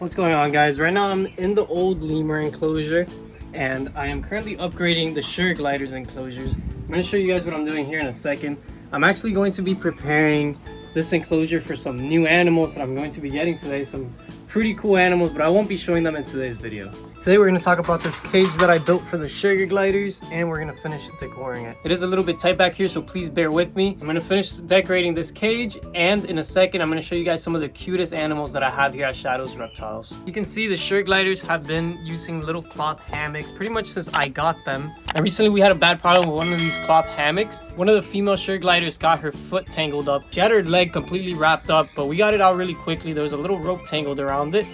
What's going on, guys? Right now I'm in the old lemur enclosure and I am currently upgrading the sugar gliders enclosures. I'm going to show you guys what I'm doing here in a second. I'm actually going to be preparing this enclosure for some new animals that I'm going to be getting today. Some pretty cool animals, but I won't be showing them in today's video. Today we're going to talk about this cage that I built for the sugar gliders, and we're going to finish decorating it. It is a little bit tight back here, so please bear with me. I'm going to finish decorating this cage, and in a second I'm going to show you guys some of the cutest animals that I have here at Shadows Reptiles. You can see the sugar gliders have been using little cloth hammocks pretty much since I got them. And recently we had a bad problem with one of these cloth hammocks. One of the female sugar gliders got her foot tangled up. She had her leg completely wrapped up, but we got it out really quickly. There was a little rope tangled around it.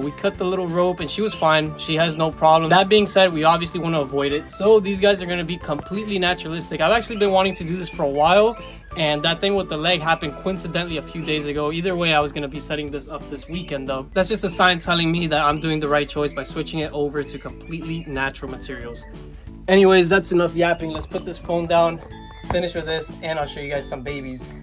We cut the little rope and she was fine. She has no problem. That being said, we obviously want to avoid it. So these guys are going to be completely naturalistic. I've actually been wanting to do this for a while, and that thing with the leg happened coincidentally a few days ago. Either way, I was going to be setting this up this weekend though. That's just a sign telling me that I'm doing the right choice by switching it over to completely natural materials. Anyways, that's enough yapping. Let's put this phone down, finish with this, and I'll show you guys some babies.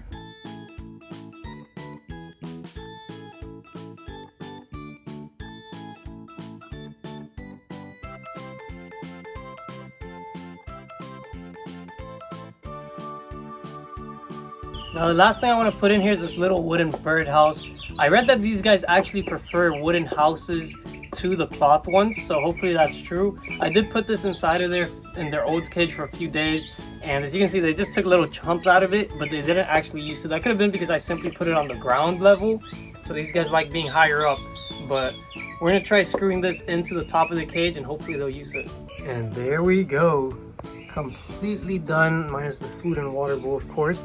Now the last thing I want to put in here is this little wooden bird house. I read that these guys actually prefer wooden houses to the cloth ones, so hopefully that's true. I did put this inside of their old cage for a few days, and as you can see, they just took little chunks out of it, but they didn't actually use it. That could have been because I simply put it on the ground level, so these guys like being higher up. But we're gonna try screwing this into the top of the cage and hopefully they'll use it. And there we go, completely done, minus the food and water bowl, of course.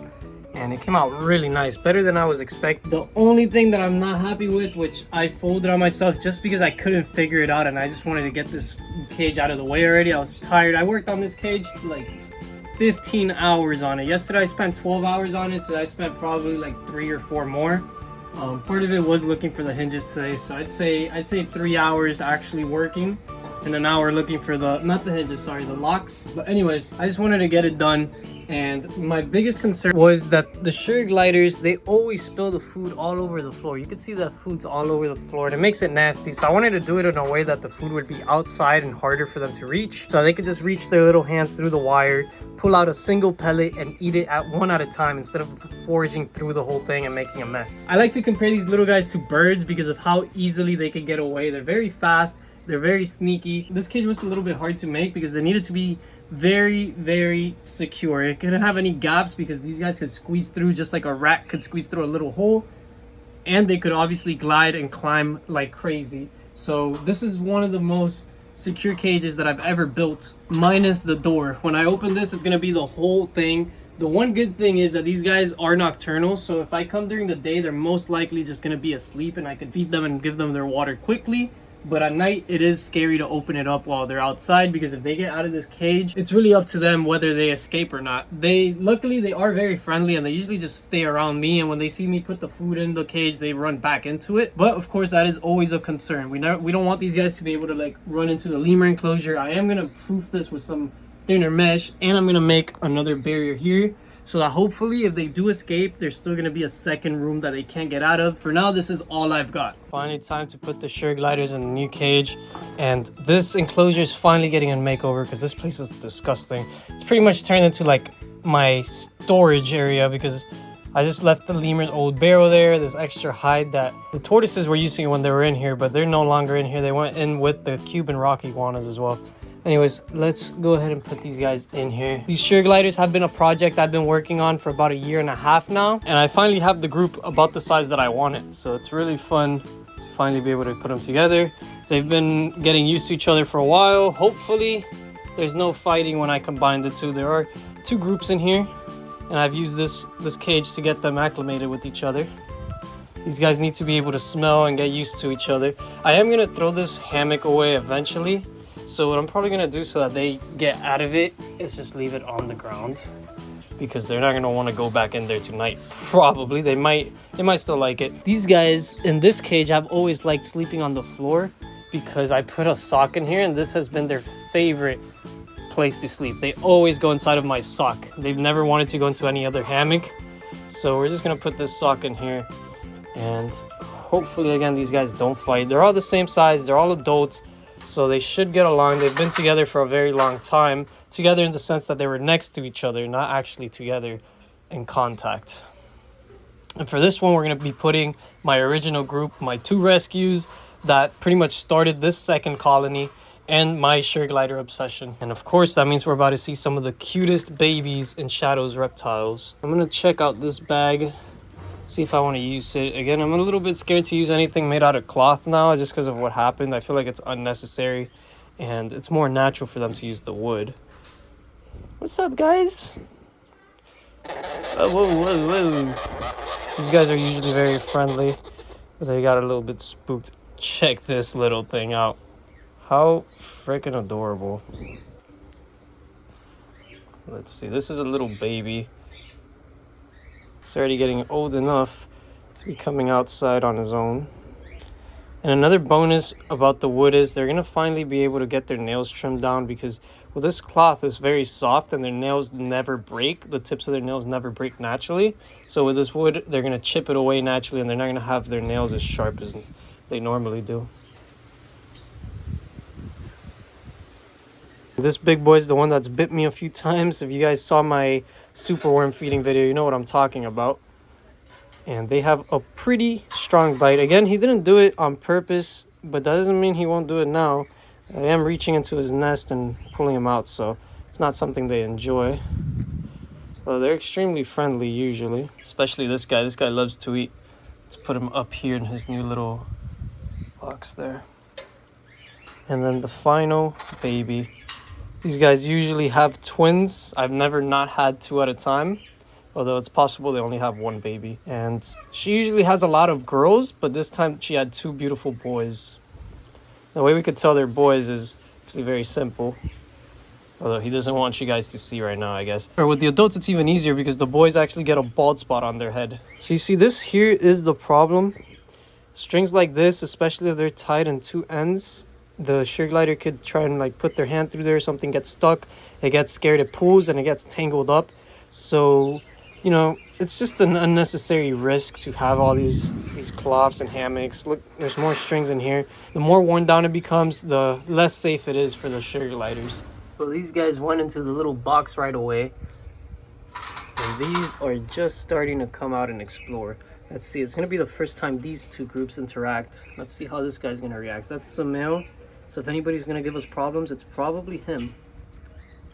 And it came out really nice, better than I was expecting. The only thing that I'm not happy with, which I folded on myself just because I couldn't figure it out and I just wanted to get this cage out of the way already. I was tired. I worked on this cage like 15 hours on it. Yesterday I spent 12 hours on it, so I spent probably like 3 or 4 more. Part of it was looking for the hinges today, so I'd say 3 hours actually working and an hour looking for the, not the hinges, sorry, the locks. But anyways, I just wanted to get it done. And my biggest concern was that the sugar gliders, they always spill the food all over the floor. You can see that food's all over the floor and it makes it nasty. So I wanted to do it in a way that the food would be outside and harder for them to reach, so they could just reach their little hands through the wire, pull out a single pellet and eat it one at a time instead of foraging through the whole thing and making a mess. I like to compare these little guys to birds because of how easily they can get away. They're very fast. They're very sneaky. This cage was a little bit hard to make because it needed to be very secure. It couldn't have any gaps because these guys could squeeze through just like a rat could squeeze through a little hole, and they could obviously glide and climb like crazy. So this is one of the most secure cages that I've ever built, minus the door. When I open this, it's gonna be the whole thing. The one good thing is that these guys are nocturnal, so if I come during the day, they're most likely just gonna be asleep and I can feed them and give them their water quickly. But at night, it is scary to open it up while they're outside, because if they get out of this cage, it's really up to them whether they escape or not. Luckily, they are very friendly and they usually just stay around me, and when they see me put the food in the cage, they run back into it. But of course, that is always a concern. We don't want these guys to be able to like run into the lemur enclosure. I am gonna proof this with some thinner mesh, and I'm gonna make another barrier here, so that hopefully if they do escape, there's still going to be a second room that they can't get out of. For now, this is all I've got. Finally time to put the sugar gliders in the new cage, and this enclosure is finally getting a makeover because this place is disgusting. It's pretty much turned into like my storage area because I just left the lemur's old barrel there. This extra hide that the tortoises were using when they were in here, but they're no longer in here. They went in with the Cuban rock iguanas as well. Anyways, let's go ahead and put these guys in here. These sugar gliders have been a project I've been working on for about 1.5 years now, and I finally have the group about the size that I wanted. So it's really fun to finally be able to put them together. They've been getting used to each other for a while. Hopefully there's no fighting when I combine the two. There are 2 groups in here, and I've used this cage to get them acclimated with each other. These guys need to be able to smell and get used to each other. I am gonna throw this hammock away eventually. So what I'm probably gonna do so that they get out of it is just leave it on the ground, because they're not gonna want to go back in there tonight. Probably they might still like it. These guys in this cage have always liked sleeping on the floor because I put a sock in here, and this has been their favorite place to sleep. They always go inside of my sock. They've never wanted to go into any other hammock, so we're just gonna put this sock in here, and hopefully, again, these guys don't fight. They're all the same size. They're all adults, so they should get along. They've been together for a very long time. Together in the sense that they were next to each other, not actually together in contact. And for this one, we're going to be putting my original group, my 2 rescues that pretty much started this second colony, and my sugar glider obsession. And of course, that means we're about to see some of the cutest babies in Shadow's reptiles. I'm going to check out this bag, see if I want to use it. Again, I'm a little bit scared to use anything made out of cloth now, just because of what happened. I feel like it's unnecessary, and it's more natural for them to use the wood. What's up, guys? Oh, whoa, whoa, whoa. These guys are usually very friendly. They got a little bit spooked. Check this little thing out. How freaking adorable. Let's see. This is a little baby. He's already getting old enough to be coming outside on his own. And another bonus about the wood is they're going to finally be able to get their nails trimmed down, because well, this cloth is very soft and their nails never break. The tips of their nails never break naturally. So with this wood, they're going to chip it away naturally, and they're not going to have their nails as sharp as they normally do. This big boy is the one that's bit me a few times. If you guys saw my superworm feeding video, you know what I'm talking about. And they have a pretty strong bite. Again, he didn't do it on purpose, but that doesn't mean he won't do it now. I am reaching into his nest and pulling him out, so it's not something they enjoy. Well, they're extremely friendly usually, especially this guy. This guy loves to eat. Let's put him up here in his new little box there. And then the final baby. These guys usually have twins. I've never not had 2 at a time, although it's possible they only have 1 baby. And she usually has a lot of girls, but this time she had 2 beautiful boys. The way we could tell they're boys is actually very simple, although he doesn't want you guys to see right now, I guess. Or with the adults, it's even easier because the boys actually get a bald spot on their head. So you see, this here is the problem. Strings like this, especially if they're tied in 2 ends, the sugar glider could try and like put their hand through there, something gets stuck, it gets scared, it pulls, and it gets tangled up. So, you know, it's just an unnecessary risk to have all these cloths and hammocks. Look, there's more strings in here. The more worn down it becomes, the less safe it is for the sugar gliders. So these guys went into the little box right away, and these are just starting to come out and explore. Let's see, it's going to be the first time these 2 groups interact. Let's see how this guy's going to react. That's a male, so if anybody's going to give us problems, it's probably him.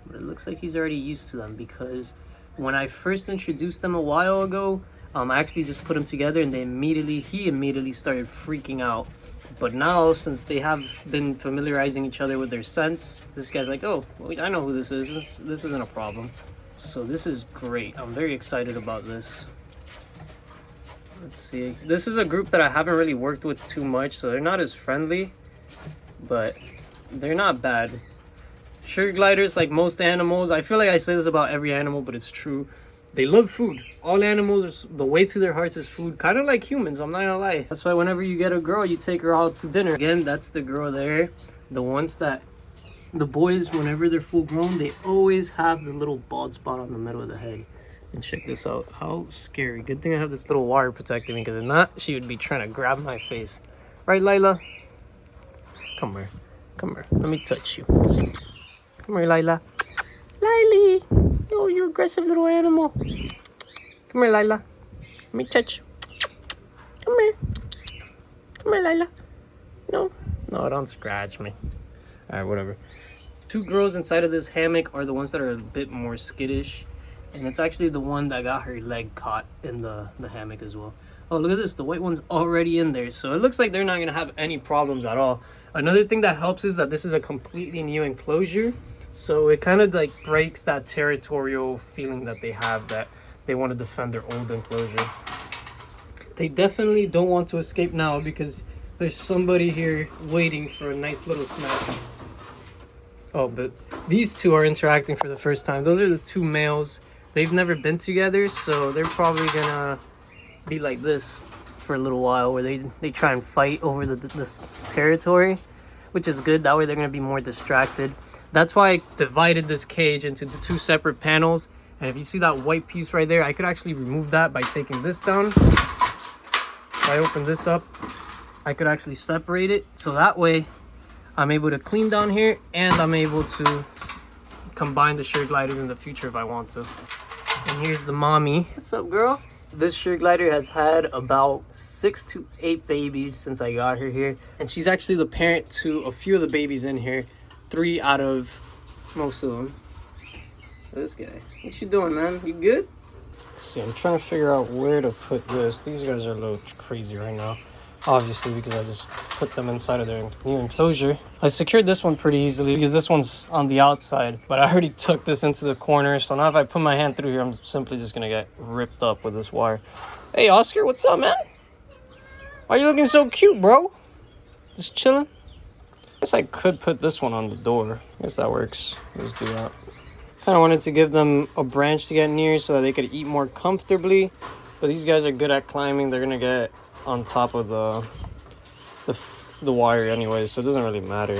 But it looks like he's already used to them, because when I first introduced them a while ago, I actually just put them together, and he immediately started freaking out. But now, since they have been familiarizing each other with their scents, this guy's like, oh, well, I know who this is. This isn't a problem. So this is great. I'm very excited about this. Let's see. This is a group that I haven't really worked with too much, so they're not as friendly, but they're not bad. Sugar gliders, like most animals, I feel like I say this about every animal, but it's true. They love food. All animals, the way to their hearts is food. Kind of like humans, I'm not gonna lie. That's why whenever you get a girl, you take her out to dinner. Again, that's the girl there. The ones that, the boys, whenever they're full grown, they always have the little bald spot on the middle of the head. And check this out. How scary. Good thing I have this little wire protecting me, because if not, she would be trying to grab my face. Right, Lila? Come here. Come here. Let me touch you. Come here, Lila. Lily! Oh, you aggressive little animal. Come here, Lila. Let me touch you. Come here. Come here, Lila. No. No, don't scratch me. Alright, whatever. 2 girls inside of this hammock are the ones that are a bit more skittish. And it's actually the one that got her leg caught in the hammock as well. Oh, look at this. The white one's already in there. So it looks like they're not going to have any problems at all. Another thing that helps is that this is a completely new enclosure. So it kind of like breaks that territorial feeling that they have, that they want to defend their old enclosure. They definitely don't want to escape now, because there's somebody here waiting for a nice little snack. Oh, but these 2 are interacting for the first time. Those are the 2 males. They've never been together, so they're probably gonna be like this for a little while, where they try and fight over this territory, which is good. That way they're gonna be more distracted. That's why I divided this cage into the 2 separate panels. And if you see that white piece right there, I could actually remove that by taking this down. I open this up, I could actually separate it. So that way I'm able to clean down here and I'm able to combine the sugar gliders in the future if I want to. And here's the mommy. What's up, girl? This sugar glider has had about 6 to 8 babies since I got her here. And she's actually the parent to a few of the babies in here. 3 out of most of them. This guy. What you doing, man? You good? Let's see, I'm trying to figure out where to put this. These guys are a little crazy right now. Obviously, because I just put them inside of their new enclosure. I secured this one pretty easily because this one's on the outside, but I already took this into the corner. So now if I put my hand through here, I'm simply just gonna get ripped up with this wire. Hey, Oscar, what's up, man? Why are you looking so cute, bro? Just chilling? I guess I could put this one on the door. I guess that works. Let's do that. Kind of wanted to give them a branch to get near so that they could eat more comfortably. But these guys are good at climbing. They're gonna get on top of the wire anyways, so it doesn't really matter.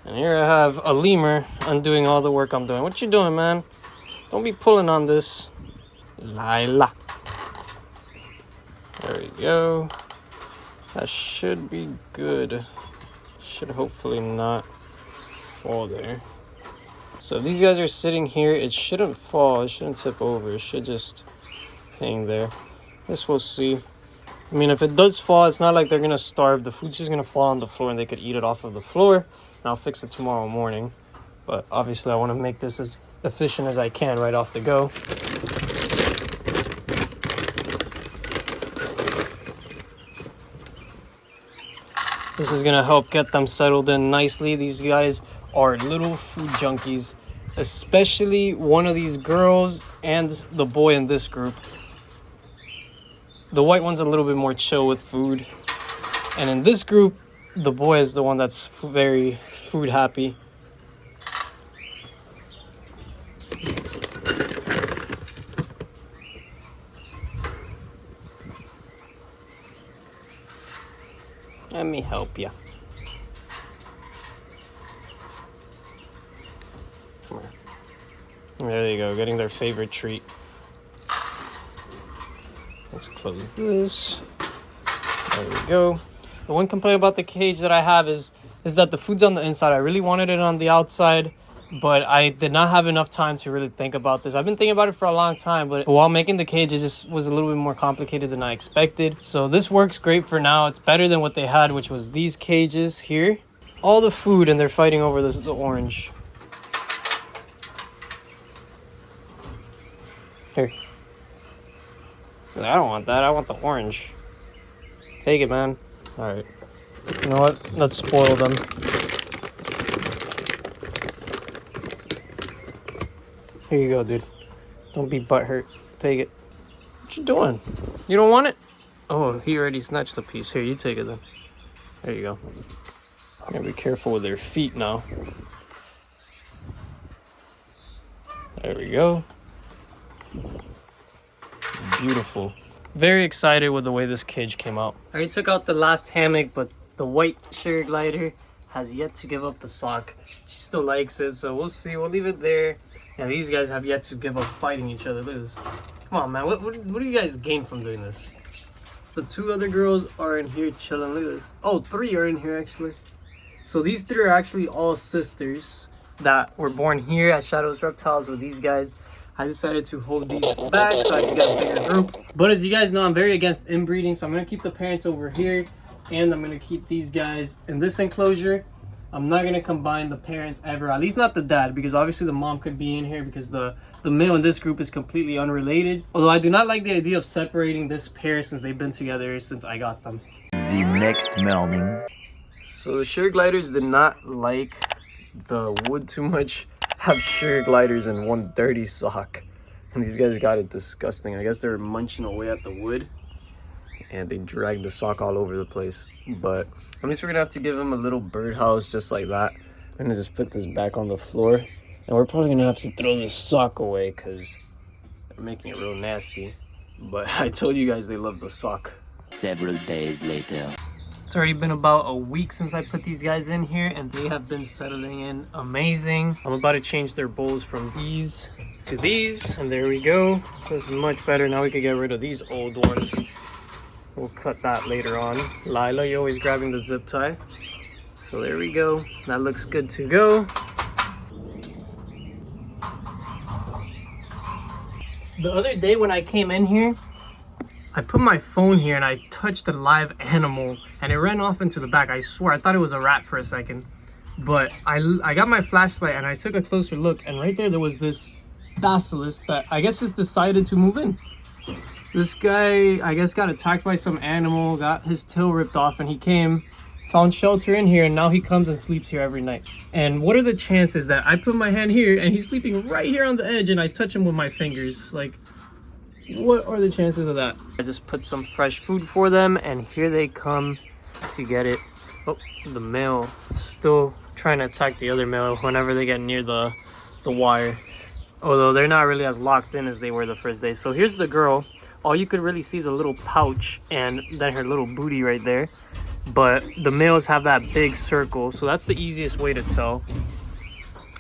And here I have a lemur undoing all the work I'm doing. What you doing, man? Don't be pulling on this. Lila. There we go. That should be good. Should hopefully not fall there. So if these guys are sitting here, it shouldn't fall. It shouldn't tip over. It should just hang there. This we'll see. I mean, if it does fall, it's not like they're going to starve. The food's just going to fall on the floor and they could eat it off of the floor. And I'll fix it tomorrow morning. But obviously, I want to make this as efficient as I can right off the go. This is going to help get them settled in nicely. These guys are little food junkies, especially one of these girls and the boy in this group. The white one's a little bit more chill with food. And in this group, the boy is the one that's very food happy. Let me help you. There you go, getting their favorite treat. Let's close this. There we go. The one complaint about the cage that I have is that the food's on the inside. I really wanted it on the outside, but I did not have enough time to really think about this. I've been thinking about it for a long time, but while making the cage, it just was a little bit more complicated than I expected. So this works great for now. It's better than what they had, which was these cages here. All the food, and they're fighting over the orange. Here. I don't want that. I want the orange. Take it, man. All right. You know what? Let's spoil them. Here you go, dude. Don't be butthurt. Take it. What you doing? You don't want it? Oh, he already snatched a piece. Here, you take it then. There you go. Gotta be careful with their feet now. There we go. Beautiful. Very excited with the way this cage came out. I already took out the last hammock, but the white sugar glider has yet to give up the sock. She still likes it, so we'll see. We'll leave it there. And these guys have yet to give up fighting each other. Look at this. Come on, man. What do you guys gain from doing this? The 2 other girls are in here chilling. Look at this. Oh, 3 are in here, actually. So these 3 are actually all sisters that were born here at Shadows Reptiles with these guys. I decided to hold these back so I can get a bigger group. But as you guys know, I'm very against inbreeding, so I'm going to keep the parents over here, and I'm going to keep these guys in this enclosure. I'm not going to combine the parents ever, at least not the dad, because obviously the mom could be in here because the male in this group is completely unrelated. Although I do not like the idea of separating this pair since they've been together since I got them. The next morning. So the sugar gliders did not like the wood too much. Have sugar gliders in one dirty sock, and these guys got it disgusting. I guess they were munching away at the wood and they dragged the sock all over the place. But at least we're gonna have to give them a little birdhouse just like that. I'm gonna just put this back on the floor, and we're probably gonna have to throw this sock away because they're making it real nasty. But I told you guys they love the sock. Several days later. It's already been about a week since I put these guys in here, and they have been settling in amazing. I'm about to change their bowls from these to these, and there we go. This is much better. Now we can get rid of these old ones. We'll cut that later on. Lila, you're always grabbing the zip tie. So there we go. That looks good to go. The other day when I came in here, I put my phone here and I touched a live animal and it ran off into the back. I swear, I thought it was a rat for a second. But I got my flashlight and I took a closer look, and right there was this basilisk that I guess just decided to move in. This guy, I guess, got attacked by some animal, got his tail ripped off, and he came, found shelter in here, and now he comes and sleeps here every night. And what are the chances that I put my hand here and he's sleeping right here on the edge and I touch him with my fingers? Like, what are the chances of that? I just put some fresh food for them, and here they come to get it. Oh, the male still trying to attack the other male whenever they get near the wire. Although they're not really as locked in as they were the first day. So here's the girl. All you could really see is a little pouch and then her little booty right there. But the males have that big circle, so that's the easiest way to tell.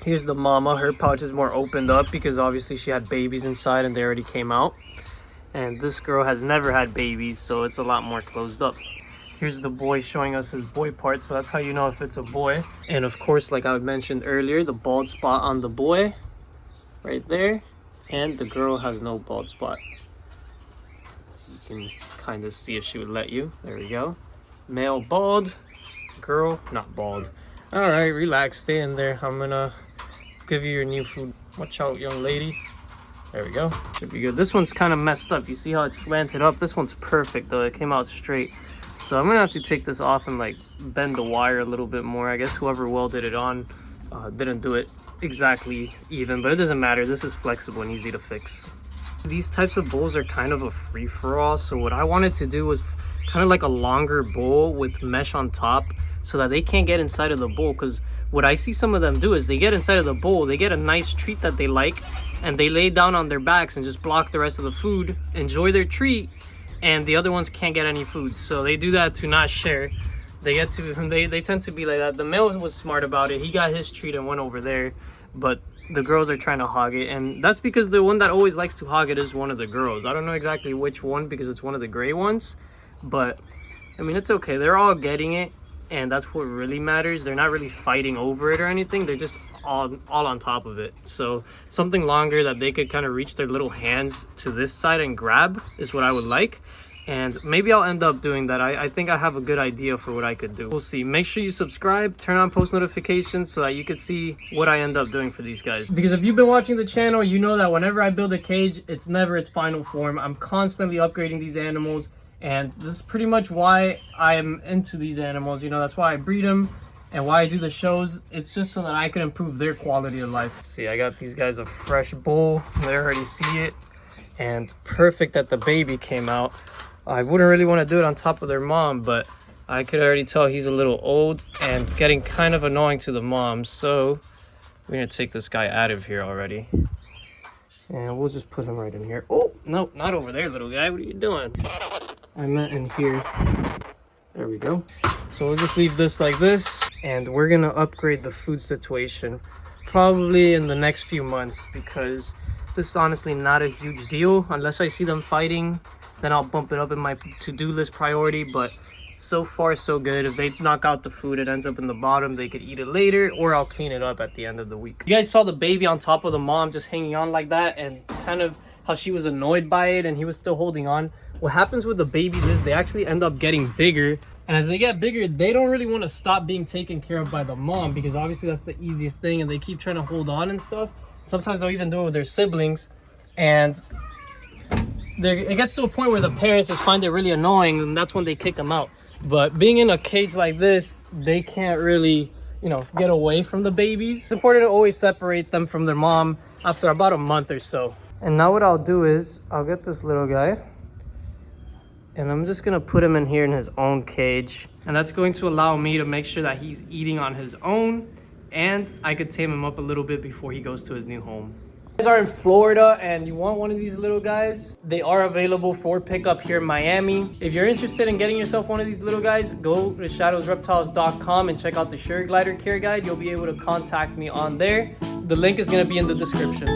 Here's the mama. Her pouch is more opened up because obviously she had babies inside and they already came out. And this girl has never had babies, so it's a lot more closed up. Here's the boy showing us his boy part, so that's how you know if it's a boy. And of course, like I mentioned earlier, the bald spot on the boy right there, and the girl has no bald spot. So you can kind of see if she would let you. There we go. Male bald, girl not bald. All right, relax, stay in there. I'm gonna give you your new food. Watch out, young lady. There we go. Should be good. This one's kind of messed up. You see how it's slanted up? This one's perfect though. It came out straight. So I'm gonna have to take this off and like bend the wire a little bit more. I guess whoever welded it on didn't do it exactly even, but it doesn't matter. This is flexible and easy to fix. These types of bowls are kind of a free-for-all. So what I wanted to do was kind of like a longer bowl with mesh on top so that they can't get inside of the bowl. Because what I see some of them do is they get inside of the bowl, they get a nice treat that they like, and they lay down on their backs and just block the rest of the food, enjoy their treat, and the other ones can't get any food. So they do that to not share. They tend to be like that. The male was smart about it. He got his treat and went over there, but the girls are trying to hog it, and that's because the one that always likes to hog it is one of the girls. I don't know exactly which one because it's one of the gray ones, but I mean, it's okay. They're all getting it, and that's what really matters. They're not really fighting over it or anything. They're just all on top of it. So something longer that they could kind of reach their little hands to this side and grab is what I would like. And maybe I'll end up doing that. I think I have a good idea for what I could do. We'll see. Make sure you subscribe, turn on post notifications so that you can see what I end up doing for these guys. Because if you've been watching the channel, you know that whenever I build a cage, it's never its final form. I'm constantly upgrading these animals, and this is pretty much why I'm into these animals. You know, that's why I breed them and why I do the shows. It's just so that I can improve their quality of life. Let's see, I got these guys a fresh bowl. They already see it. And perfect that the baby came out. I wouldn't really want to do it on top of their mom, but I could already tell he's a little old and getting kind of annoying to the mom. So we're going to take this guy out of here already. And we'll just put him right in here. Oh, no, not over there, little guy. What are you doing? I meant in here. There we go. So we'll just leave this like this. And we're going to upgrade the food situation probably in the next few months, because this is honestly not a huge deal. Unless I see them fighting, then I'll bump it up in my to-do list priority. But so far so good. If they knock out the food, it ends up in the bottom. They could eat it later, or I'll clean it up at the end of the week. You guys saw the baby on top of the mom just hanging on like that, and kind of how she was annoyed by it and he was still holding on. What happens with the babies is they actually end up getting bigger, and as they get bigger, they don't really want to stop being taken care of by the mom, because obviously that's the easiest thing, and they keep trying to hold on and stuff. Sometimes they'll even do it with their siblings, and it gets to a point where the parents just find it really annoying, and that's when they kick them out. But being in a cage like this, they can't really, you know, get away from the babies. It's important to always separate them from their mom after about a month or so. And now what I'll do is I'll get this little guy, and I'm just gonna put him in here in his own cage, and that's going to allow me to make sure that he's eating on his own, and I could tame him up a little bit before he goes to his new home. If you guys are in Florida and you want one of these little guys, they are available for pickup here in Miami. If you're interested in getting yourself one of these little guys, go to shadowsreptiles.com and check out the Sugar Glider Care Guide. You'll be able to contact me on there. The link is going to be in the description.